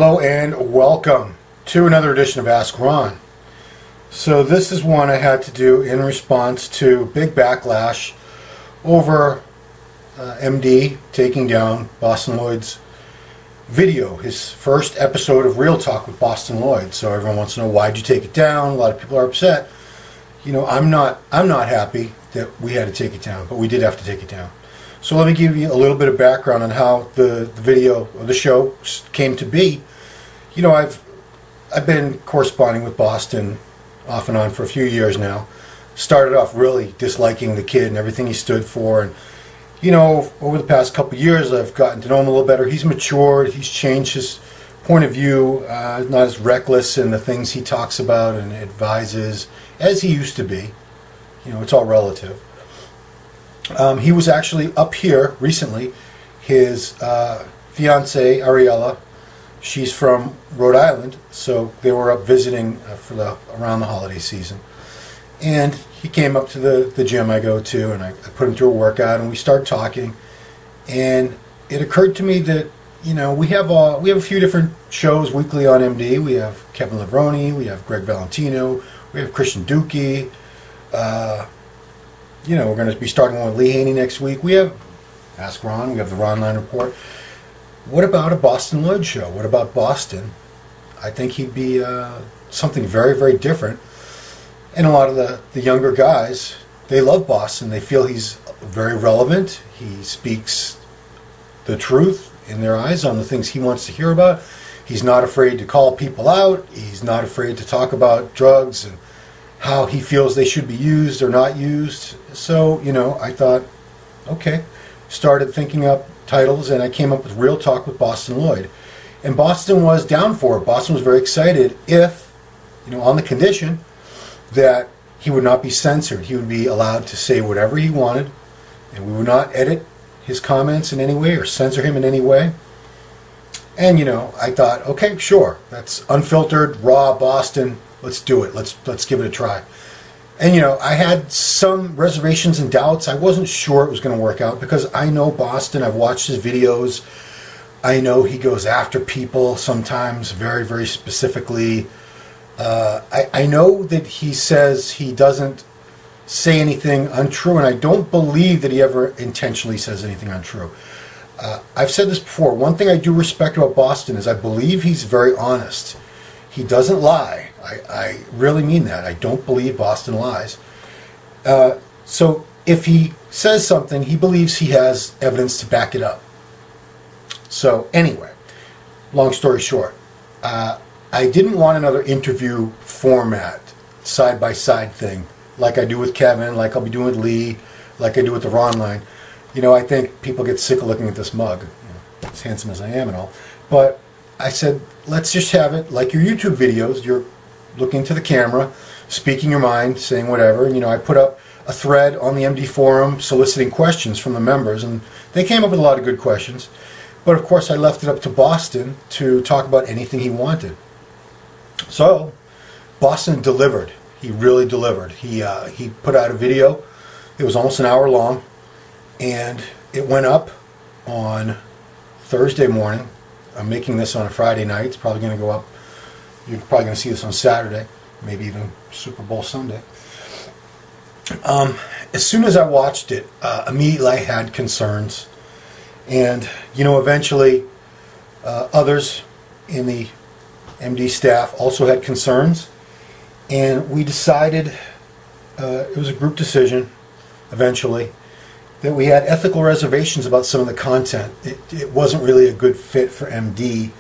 Hello and welcome to another edition of Ask Ron. So this is one I had to do in response to big backlash over MD taking down Bostin Loyd's video, his first episode of Real Talk with Bostin Loyd. So everyone wants to know, why'd you take it down? A lot of people are upset. You know, I'm not happy that we had to take it down, but we did have to take it down. So let me give you a little bit of background on how the video or the show came to be. You know, I've been corresponding with Bostin off and on for a few years now. Started off really disliking the kid and everything he stood for, and you know, over the past couple of years I've gotten to know him a little better. He's matured, he's changed his point of view, not as reckless in the things he talks about and advises as he used to be. You know, it's all relative. He was actually up here recently. His fiancée, Ariella, she's from Rhode Island, so they were up visiting around the holiday season. And he came up to the gym I go to, and I put him through a workout, and we started talking. And it occurred to me that, you know, we have a few different shows weekly on MD. We have Kevin Levrone, we have Greg Valentino, we have Christian Duque. You know, we're going to be starting one with Lee Haney next week. We have Ask Ron. We have the Ron Line Report. What about a Bostin Loyd show? What about Bostin? I think he'd be something very, very different. And a lot of the younger guys, they love Bostin. They feel he's very relevant. He speaks the truth in their eyes on the things he wants to hear about. He's not afraid to call people out. He's not afraid to talk about drugs and how he feels they should be used or not used. So, you know, I thought, okay, started thinking up titles, and I came up with Real Talk with Bostin Loyd. And Bostin was down for it. Bostin was very excited if, you know, on the condition that he would not be censored. He would be allowed to say whatever he wanted, and we would not edit his comments in any way or censor him in any way. And, you know, I thought, okay, sure, that's unfiltered, raw Bostin. Let's do it. Let's give it a try. And, you know, I had some reservations and doubts. I wasn't sure it was going to work out because I know Bostin. I've watched his videos. I know he goes after people sometimes very, very specifically. I know that he says he doesn't say anything untrue, and I don't believe that he ever intentionally says anything untrue. I've said this before. One thing I do respect about Bostin is I believe he's very honest. He doesn't lie. I really mean that. I don't believe Bostin lies. So if he says something, he believes he has evidence to back it up. So anyway, long story short, I didn't want another interview format, side-by-side thing, like I do with Kevin, like I'll be doing with Lee, like I do with the Ron Line. You know, I think people get sick of looking at this mug, you know, as handsome as I am and all. But I said, let's just have it like your YouTube videos. You're looking to the camera, speaking your mind, saying whatever. And, you know, I put up a thread on the MD forum soliciting questions from the members, and they came up with a lot of good questions. But, of course, I left it up to Bostin to talk about anything he wanted. So, Bostin delivered. He really delivered. He put out a video. It was almost an hour long, and it went up on Thursday morning. I'm making this on a Friday night. It's probably going to go up. You're probably going to see this on Saturday, maybe even Super Bowl Sunday. As soon as I watched it, immediately I had concerns. And, you know, eventually others in the MD staff also had concerns. And we decided, it was a group decision eventually, that we had ethical reservations about some of the content. It wasn't really a good fit for MD.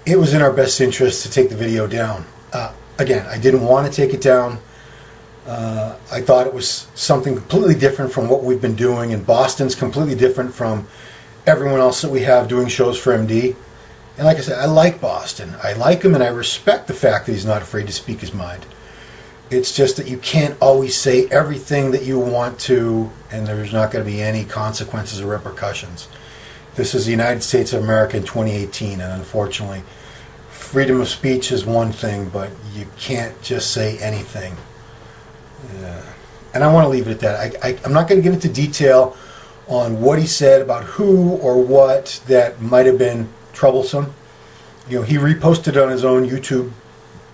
It was in our best interest to take the video down. Again, I didn't want to take it down. I thought it was something completely different from what we've been doing, and Bostin's completely different from everyone else that we have doing shows for MD. And like I said, I like Bostin. I like him, and I respect the fact that he's not afraid to speak his mind. It's just that you can't always say everything that you want to, and there's not going to be any consequences or repercussions. This is the United States of America in 2018, and unfortunately, freedom of speech is one thing, but you can't just say anything. And I want to leave it at that. I'm not going to get into detail on what he said about who or what that might have been troublesome. he reposted it on his own YouTube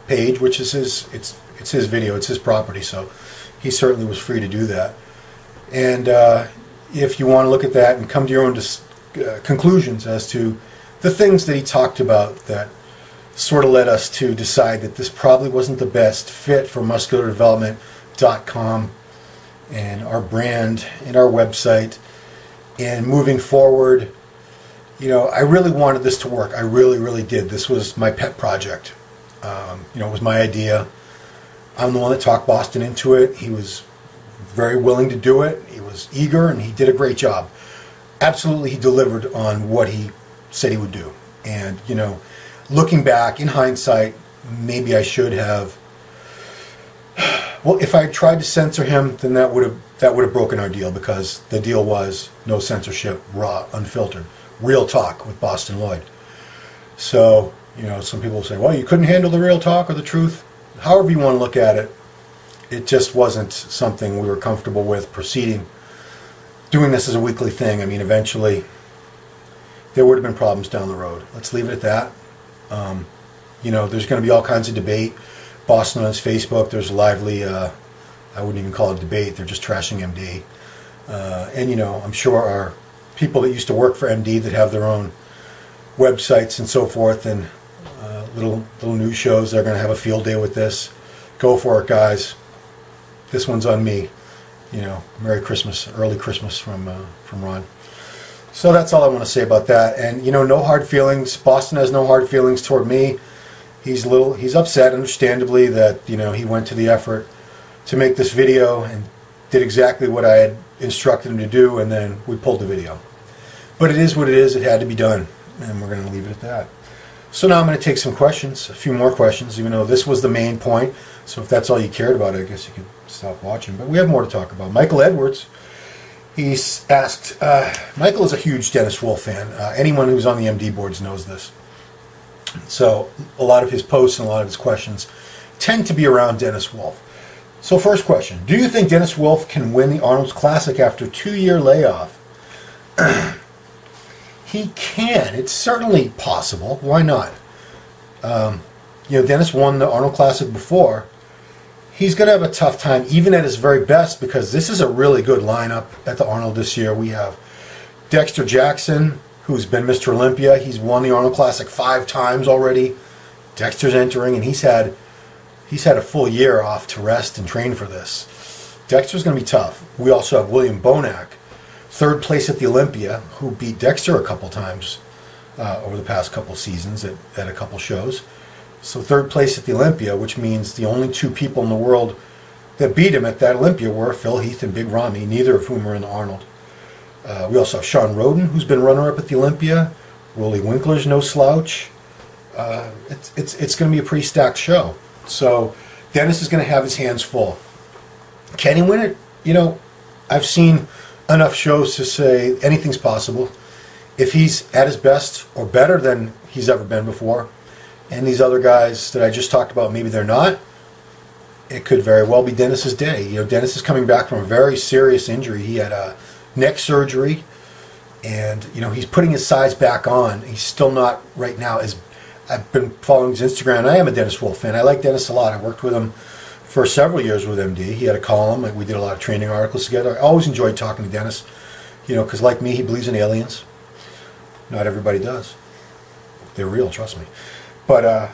page, which is it's his video, it's his property, so he certainly was free to do that. And if you want to look at that and come to your own conclusions as to the things that he talked about that sort of led us to decide that this probably wasn't the best fit for musculardevelopment.com and our brand and our website. And moving forward, I really wanted this to work. I really, really did. This was my pet project. It was my idea. I'm the one that talked Boston into it. He was very willing to do it. He was eager, and he did a great job. Absolutely, he delivered on what he said he would do. And, looking back, in hindsight, maybe I should have... Well, if I had tried to censor him, then that would have broken our deal, because the deal was no censorship, raw, unfiltered, real talk with Bostin Loyd. So, some people say, well, you couldn't handle the real talk or the truth. However you want to look at it, it just wasn't something we were comfortable with proceeding. Doing this as a weekly thing, eventually there would have been problems down the road. Let's leave it at that. There's going to be all kinds of debate. Boston on his Facebook, there's a lively, I wouldn't even call it debate, they're just trashing MD. And I'm sure our people that used to work for MD that have their own websites and so forth, and little news shows, they're going to have a field day with this. Go for it, guys. This one's on me. Merry Christmas, early Christmas from Ron. So that's all I want to say about that. And no hard feelings. Boston has no hard feelings toward me. He's upset, understandably, that he went to the effort to make this video and did exactly what I had instructed him to do, and then we pulled the video. But it is what it is. It had to be done, and we're going to leave it at that. So now I'm going to take some questions, a few more questions, even though this was the main point. So if that's all you cared about, I guess you could stop watching. But we have more to talk about. Michael Edwards, he's asked, Michael is a huge Dennis Wolf fan. Anyone who's on the MD boards knows this. So a lot of his posts and a lot of his questions tend to be around Dennis Wolf. So first question, do you think Dennis Wolf can win the Arnold Classic after a 2-year layoff? He can. It's certainly possible. Why not? Dennis won the Arnold Classic before. He's going to have a tough time, even at his very best, because this is a really good lineup at the Arnold this year. We have Dexter Jackson, who's been Mr. Olympia. He's won the Arnold Classic 5 times already. Dexter's entering, and he's had a full year off to rest and train for this. Dexter's going to be tough. We also have William Bonac, 3rd place at the Olympia, who beat Dexter a couple times over the past couple seasons at a couple shows. So 3rd place at the Olympia, which means the only 2 people in the world that beat him at that Olympia were Phil Heath and Big Ramy, neither of whom are in the Arnold. We also have Sean Roden, who's been runner-up at the Olympia. Rolly Winkler's no slouch. It's going to be a pretty stacked show. So Dennis is going to have his hands full. Can he win it? I've seen enough shows to say anything's possible. If he's at his best or better than he's ever been before, and these other guys that I just talked about, maybe they're not, it could very well be Dennis's day. Dennis is coming back from a very serious injury. He had a neck surgery, and he's putting his size back on. He's still not right now as... I've been following his Instagram, and I am a Dennis Wolf fan. I like Dennis a lot. I worked with him for several years with MD. He had a column, and we did a lot of training articles together. I always enjoyed talking to Dennis, because like me, he believes in aliens. Not everybody does. They're real, trust me. But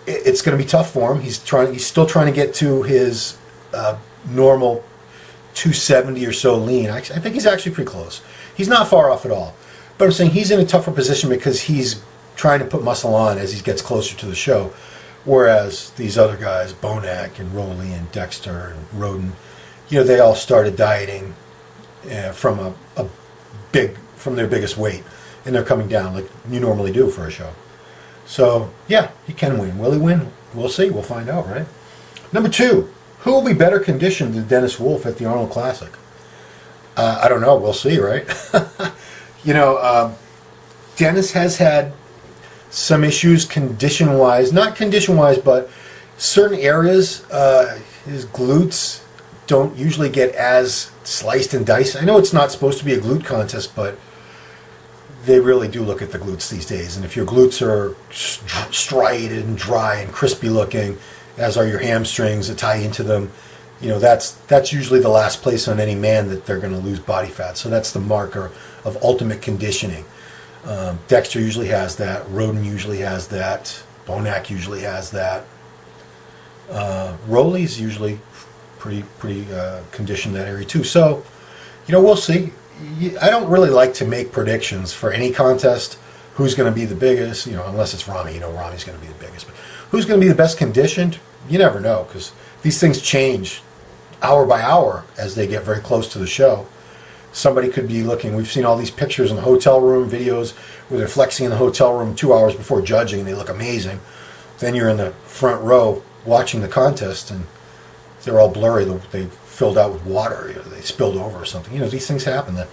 it's going to be tough for him. He's still trying to get to his normal 270 or so lean. I think he's actually pretty close. He's not far off at all. But I'm saying he's in a tougher position because he's trying to put muscle on as he gets closer to the show, whereas these other guys, Bonac and Rolly and Dexter and Roden, they all started dieting from their biggest weight, and they're coming down like you normally do for a show. So yeah, he can win. Will he win? We'll see. We'll find out, right? Number 2, who will be better conditioned than Dennis Wolf at the Arnold Classic? I don't know. We'll see, right? Dennis has had some issues condition-wise, not condition-wise, but certain areas, his glutes don't usually get as sliced and diced. I know it's not supposed to be a glute contest, but they really do look at the glutes these days. And if your glutes are striated and dry and crispy looking, as are your hamstrings that tie into them, that's usually the last place on any man that they're going to lose body fat. So that's the marker of ultimate conditioning. Dexter usually has that. Roden usually has that. Bonac usually has that. Rowley's usually pretty conditioned that area too. So, we'll see. I don't really like to make predictions for any contest. Who's going to be the biggest? Unless it's Rami. Rami's going to be the biggest. But who's going to be the best conditioned? You never know, because these things change hour by hour as they get very close to the show. Somebody could be looking. We've seen all these pictures in the hotel room, videos where they're flexing in the hotel room 2 hours before judging, and they look amazing. Then you're in the front row watching the contest, and they're all blurry. They filled out with water. They spilled over or something. These things happen. That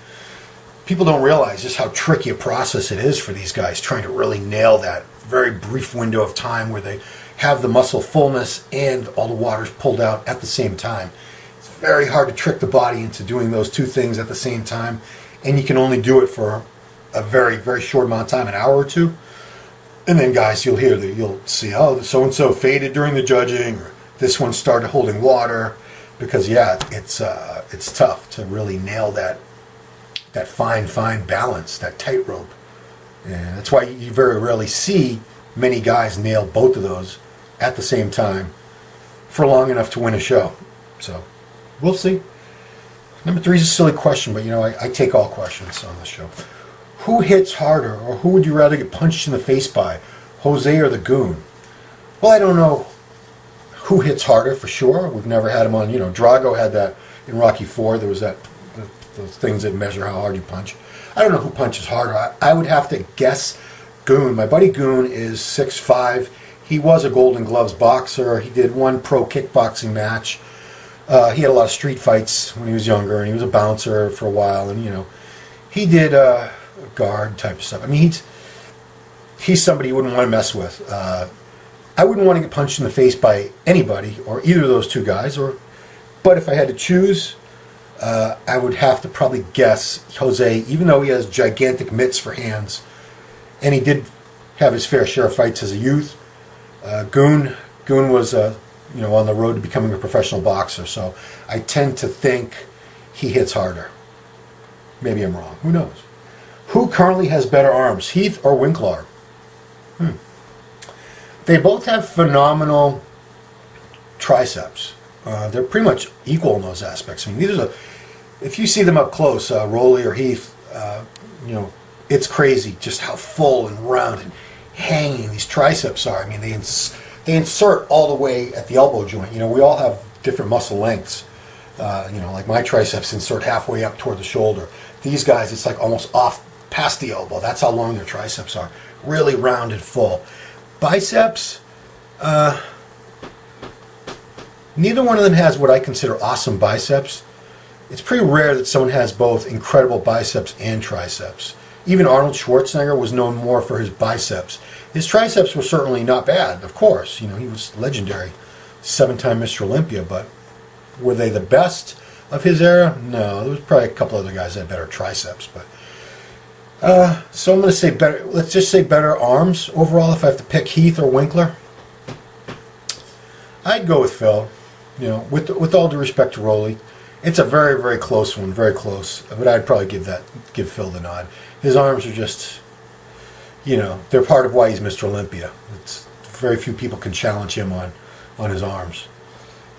people don't realize just how tricky a process it is for these guys trying to really nail that very brief window of time where they have the muscle fullness and all the water's pulled out at the same time. It's very hard to trick the body into doing those two things at the same time, and you can only do it for a very, very short amount of time, an hour or two. And then, guys, you'll see, oh, so-and-so faded during the judging, or this one started holding water, because, it's tough to really nail that fine balance, that tightrope. And that's why you very rarely see many guys nail both of those at the same time for long enough to win a show. So, we'll see. Number 3 is a silly question, but, I take all questions on this show. Who hits harder, or who would you rather get punched in the face by, Jose or the Goon? Well, I don't know who hits harder for sure. We've never had him on. Drago had that in Rocky IV. There was those things that measure how hard you punch. I don't know who punches harder. I would have to guess Goon. My buddy Goon is 6'5". He was a Golden Gloves boxer. He did one pro kickboxing match. He had a lot of street fights when he was younger, and he was a bouncer for a while. And he did guard type of stuff. I mean, he's somebody you wouldn't want to mess with. I wouldn't want to get punched in the face by anybody, or either of those two guys. But if I had to choose, I would have to probably guess Jose, even though he has gigantic mitts for hands, and he did have his fair share of fights as a youth. Goon was on the road to becoming a professional boxer, so I tend to think he hits harder. Maybe I'm wrong. Who knows? Who currently has better arms, Heath or Winkler? They both have phenomenal triceps. They're pretty much equal in those aspects. I mean, if you see them up close, Rowley or Heath, it's crazy just how full and round and hanging these triceps are. I mean, they insert all the way at the elbow joint. We all have different muscle lengths. Like my triceps insert halfway up toward the shoulder. These guys, it's like almost off past the elbow. That's how long their triceps are. Really round and full. Biceps, neither one of them has what I consider awesome biceps. It's pretty rare that someone has both incredible biceps and triceps. Even Arnold Schwarzenegger was known more for his biceps. His triceps were certainly not bad, of course. He was legendary, 7-time Mr. Olympia, but were they the best of his era? No, there was probably a couple other guys that had better triceps, but so I'm going to say better. Let's just say better arms overall. If I have to pick Heath or Winkler, I'd go with Phil. With all due respect to Rowley, it's a very, very close one, very close. But I'd probably give Phil the nod. His arms are just, they're part of why he's Mr. Olympia. It's very few people can challenge him on his arms.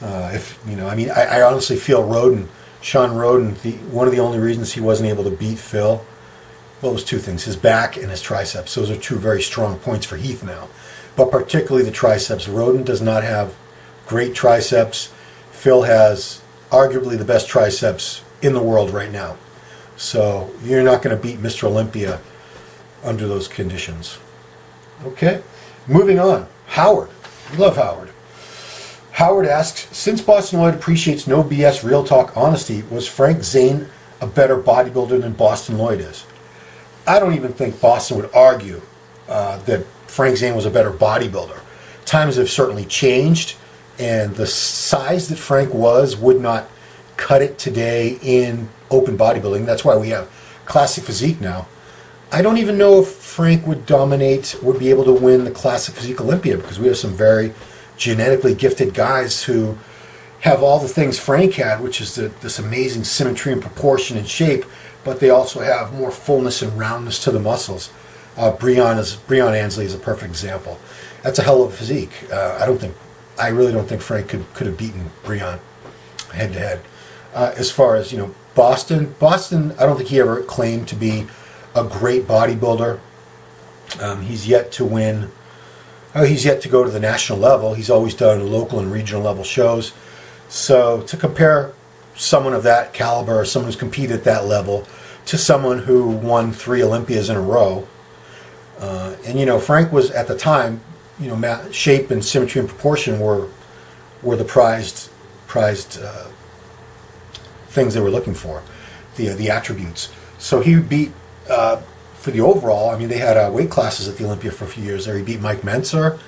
I honestly feel Sean Roden, one of the only reasons he wasn't able to beat Phil. Well, it was two things, his back and his triceps. Those are two very strong points for Heath now. But particularly the triceps. Roden does not have great triceps. Phil has arguably the best triceps in the world right now. So you're not going to beat Mr. Olympia under those conditions. Okay, moving on. Howard. We love Howard. Howard asks, since Bostin Loyd appreciates no BS, real talk, honesty, was Frank Zane a better bodybuilder than Bostin Loyd is? I don't even think Boston would argue that Frank Zane was a better bodybuilder. Times have certainly changed, and the size that Frank was would not cut it today in open bodybuilding. That's why we have classic physique now. I don't even know if Frank would be able to win the Classic Physique Olympia, because we have some very genetically gifted guys who have all the things Frank had, which is this amazing symmetry and proportion and shape, but they also have more fullness and roundness to the muscles. Breon Ansley is a perfect example. That's a hell of a physique. I really don't think Frank could have beaten Breon head to head. As far as, Bostin, I don't think he ever claimed to be a great bodybuilder. He's yet to win. He's yet to go to the national level. He's always done local and regional level shows. So to compare someone of that caliber, or someone who's competed at that level, to someone who won 3 Olympias in a row, and Frank was at the time, shape and symmetry and proportion were the prized things they were looking for, the attributes. So he beat, for the overall, they had weight classes at the Olympia for a few years there. He beat Mike Mentzer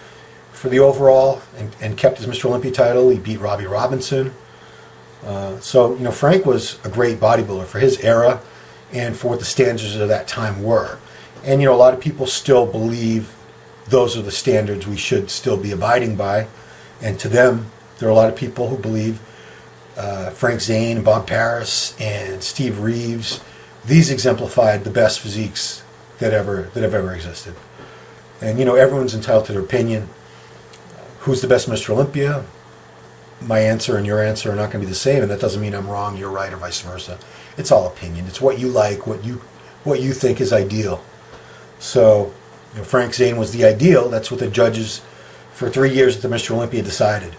for the overall and kept his Mr. Olympia title. He beat Robbie Robinson. So Frank was a great bodybuilder for his era and for what the standards of that time were. And a lot of people still believe those are the standards we should still be abiding by. And to them, there are a lot of people who believe Frank Zane and Bob Paris and Steve Reeves, these exemplified the best physiques that have ever existed. And everyone's entitled to their opinion. Who's the best Mr. Olympia? My answer and your answer are not going to be the same, and that doesn't mean I'm wrong, you're right, or vice versa. It's all opinion. It's what you like, what you think is ideal. So, Frank Zane was the ideal. That's what the judges for 3 years at the Mr. Olympia decided.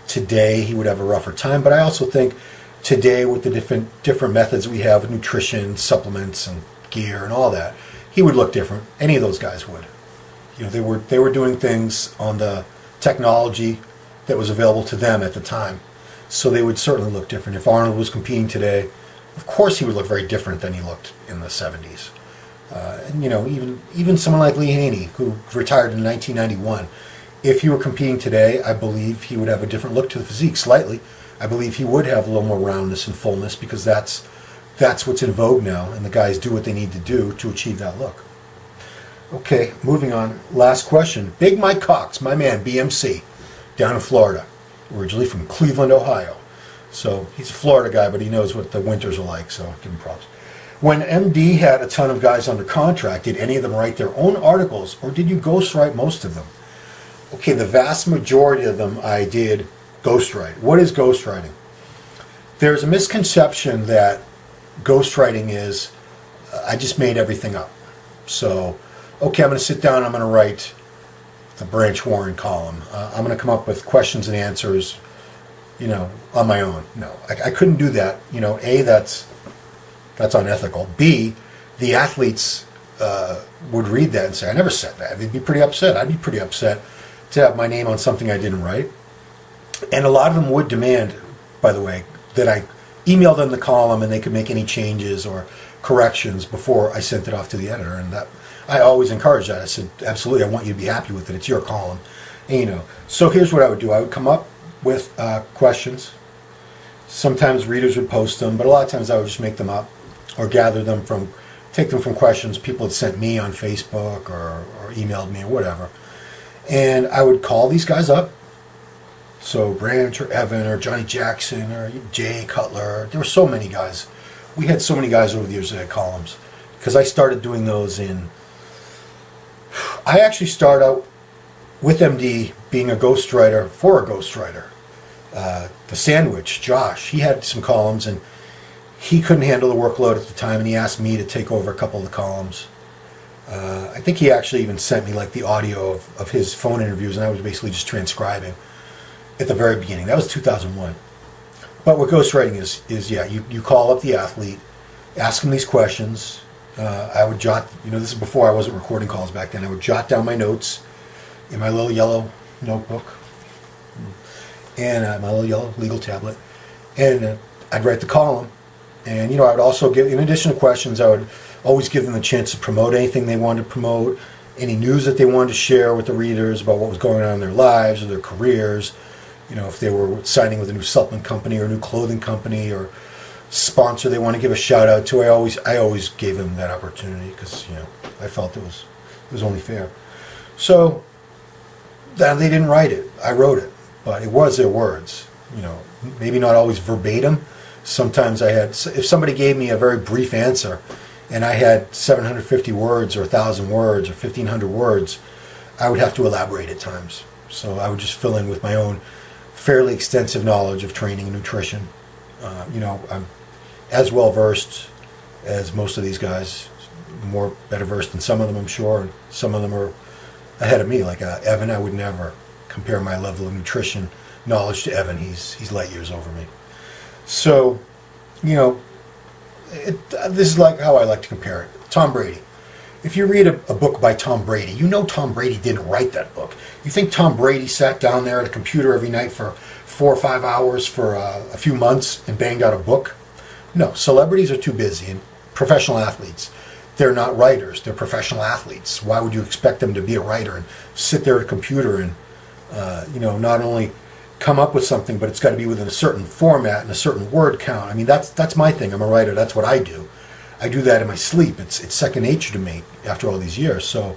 Today he would have a rougher time, but I also think today with the different methods we have with nutrition, supplements, and gear and all that, he would look different. Any of those guys would. They were doing things on the technology that was available to them at the time, so they would certainly look different. If Arnold was competing today, of course he would look very different than he looked in the 70s. And even someone like Lee Haney, who retired in 1991, if he were competing today, I believe he would have a different look to the physique, slightly. I believe he would have a little more roundness and fullness, because that's what's in vogue now, and the guys do what they need to do to achieve that look. Okay, moving on. Last question. Big Mike Cox, my man, BMC, down in Florida, originally from Cleveland, Ohio. So he's a Florida guy, but he knows what the winters are like, so give him props. When MD had a ton of guys under contract, did any of them write their own articles, or did you ghostwrite most of them? Okay, the vast majority of them I did ghostwrite. What is ghostwriting? There's a misconception that ghostwriting is, I just made everything up. So, okay, I'm going to sit down, I'm going to write the Branch Warren column. I'm going to come up with questions and answers, on my own. No, I couldn't do that. A, that's unethical. B, the athletes would read that and say, I never said that. They'd be pretty upset. I'd be pretty upset to have my name on something I didn't write. And a lot of them would demand, by the way, that I email them the column and they could make any changes or corrections before I sent it off to the editor. And that I always encouraged that. I said, absolutely, I want you to be happy with it. It's your column. And, so here's what I would do. I would come up with questions. Sometimes readers would post them, but a lot of times I would just make them up or take them from questions people had sent me on Facebook or emailed me or whatever. And I would call these guys up. So Branch or Evan or Johnny Jackson or Jay Cutler. There were so many guys. We had so many guys over the years that had columns. Because I started doing those I actually started out with MD being a ghostwriter for a ghostwriter. The Sandwich, Josh, he had some columns and he couldn't handle the workload at the time, and he asked me to take over a couple of the columns. I think he actually even sent me the audio of his phone interviews, and I was basically just transcribing at the very beginning. That was 2001. But what ghostwriting is you call up the athlete, ask him these questions. I would jot, this is before I wasn't recording calls back then. I would jot down my notes in my little yellow notebook and my little yellow legal tablet, and I'd write the column. And I would also give, in addition to questions, I would always give them the chance to promote anything they wanted to promote, any news that they wanted to share with the readers about what was going on in their lives or their careers. If they were signing with a new supplement company or a new clothing company or sponsor they want to give a shout out to, I always gave them that opportunity because I felt it was only fair. So they didn't write it. I wrote it, but it was their words. Maybe not always verbatim. Sometimes if somebody gave me a very brief answer, and I had 750 words or 1,000 words or 1,500 words, I would have to elaborate at times. So I would just fill in with my own fairly extensive knowledge of training and nutrition. I'm as well versed as most of these guys, better versed than some of them, I'm sure, and some of them are ahead of me. Like Evan, I would never compare my level of nutrition knowledge to Evan. He's light years over me. So, this is like how I like to compare it. Tom Brady. If you read a book by Tom Brady, Tom Brady didn't write that book. You think Tom Brady sat down there at a computer every night for 4 or 5 hours for a few months and banged out a book? No, celebrities are too busy, and professional athletes, they're not writers, they're professional athletes. Why would you expect them to be a writer and sit there at a computer and, not only come up with something, but it's got to be within a certain format and a certain word count. I mean, that's my thing. I'm a writer. That's what I do. I do that in my sleep. It's second nature to me after all these years. So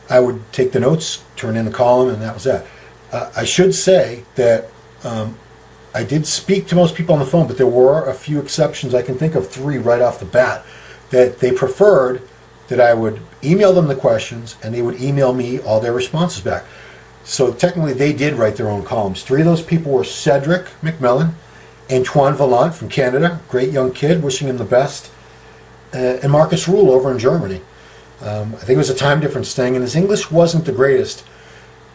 I would take the notes, turn in the column, and that was that. I should say that I did speak to most people on the phone, but there were a few exceptions. I can think of 3 right off the bat that they preferred that I would email them the questions and they would email me all their responses back. So technically they did write their own columns. 3 of those people were Cedric McMillan, Antoine Vallant from Canada, great young kid, wishing him the best, and Marcus Rule over in Germany. I think it was a time difference thing, and his English wasn't the greatest,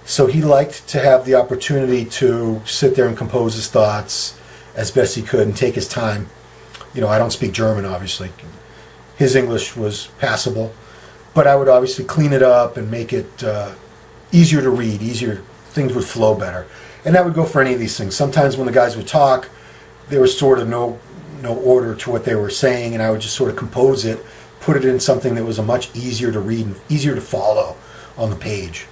so he liked to have the opportunity to sit there and compose his thoughts as best he could and take his time. I don't speak German, obviously. His English was passable, but I would obviously clean it up and make it easier to read, things would flow better. And that would go for any of these things. Sometimes when the guys would talk, there was sort of no order to what they were saying, and I would just sort of compose it, put it in something that was a much easier to read and easier to follow on the page.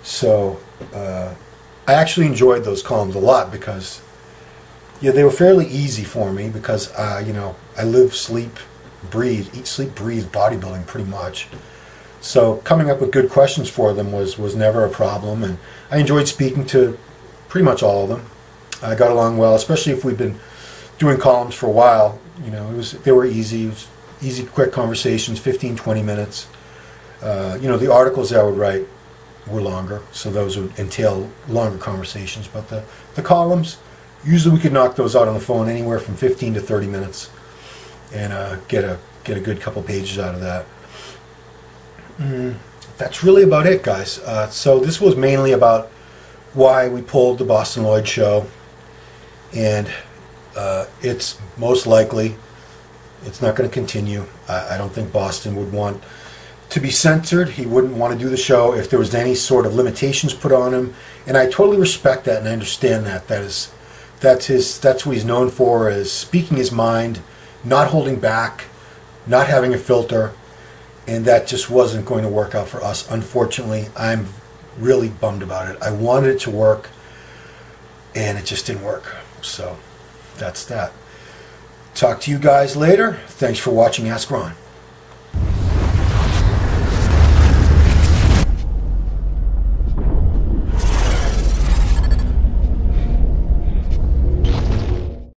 So I actually enjoyed those columns a lot because they were fairly easy for me because I live, sleep, breathe, eat, sleep, breathe bodybuilding pretty much. So coming up with good questions for them was never a problem, and I enjoyed speaking to pretty much all of them. I got along well, especially if we've been doing columns for a while. They were easy. It was easy, quick conversations, 15, 20 minutes. The articles I would write were longer, so those would entail longer conversations. But the columns, usually we could knock those out on the phone anywhere from 15 to 30 minutes, and get a good couple pages out of that. That's really about it, guys. So this was mainly about why we pulled the Bostin Loyd show, and it's most likely it's not going to continue. I don't think Boston would want to be censored. He wouldn't want to do the show if there was any sort of limitations put on him, and I totally respect that and I understand that. That's what he's known for, is speaking his mind, not holding back, not having a filter. And that just wasn't going to work out for us. Unfortunately, I'm really bummed about it. I wanted it to work, and it just didn't work. So that's that. Talk to you guys later. Thanks for watching Ask Ron.